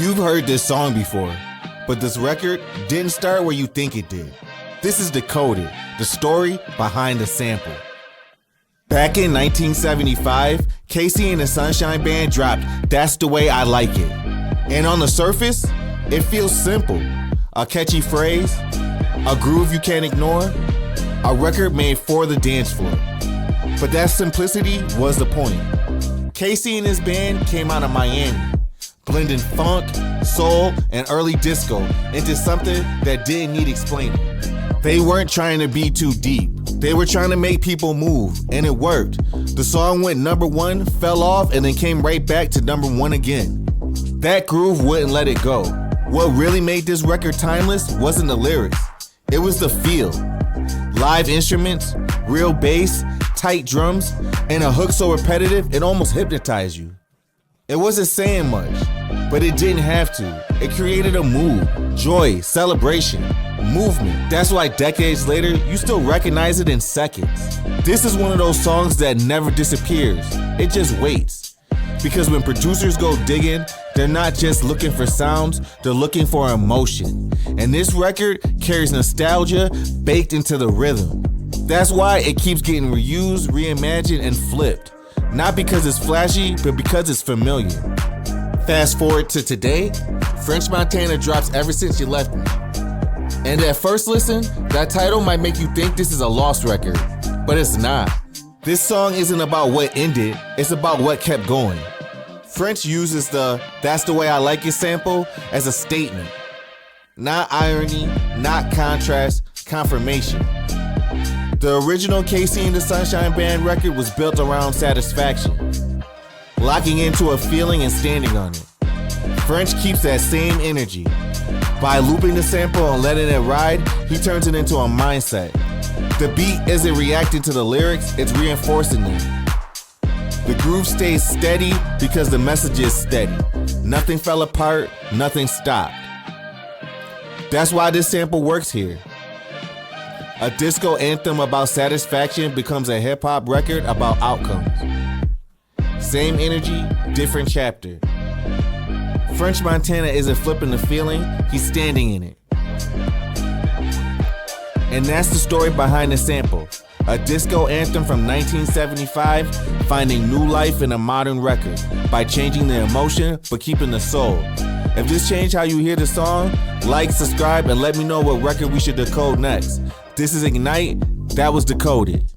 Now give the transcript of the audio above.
You've heard this song before, but this record didn't start where you think it did. This is Decoded, the story behind the sample. Back in 1975, Casey and the Sunshine Band dropped That's the Way I Like It. And on the surface, it feels simple. A catchy phrase, a groove you can't ignore, a record made for the dance floor. But that simplicity was the point. Casey and his band came out of Miami, blending funk, soul, and early disco into something that didn't need explaining. They weren't trying to be too deep. They were trying to make people move, and it worked. The song went number one, fell off, and then came right back to number one again. That groove wouldn't let it go. What really made this record timeless wasn't the lyrics. It was the feel. Live instruments, real bass, tight drums, and a hook so repetitive it almost hypnotized you. It wasn't saying much, but it didn't have to. It created a mood, joy, celebration, movement. That's why decades later, you still recognize it in seconds. This is one of those songs that never disappears. It just waits. Because when producers go digging, they're not just looking for sounds, they're looking for emotion. And this record carries nostalgia baked into the rhythm. That's why it keeps getting reused, reimagined, and flipped. Not because it's flashy, but because it's familiar. Fast forward to today, French Montana drops Ever Since You Left Me. And at first listen, that title might make you think this is a lost record, but it's not. This song isn't about what ended, it's about what kept going. French uses the That's the Way I Like It sample as a statement. Not irony, not contrast, confirmation. The original Casey and the Sunshine Band record was built around satisfaction, locking into a feeling and standing on it. French keeps that same energy. By looping the sample and letting it ride, he turns it into a mindset. The beat isn't reacting to the lyrics, it's reinforcing them. The groove stays steady because the message is steady. Nothing fell apart, nothing stopped. That's why this sample works here. A disco anthem about satisfaction becomes a hip-hop record about outcomes. Same energy, different chapter. French Montana isn't flipping the feeling, he's standing in it. And that's the story behind the sample. A disco anthem from 1975 finding new life in a modern record by changing the emotion but keeping the soul. If this changed how you hear the song, like, subscribe, and let me know what record we should decode next. This is Ignite, that was Decoded.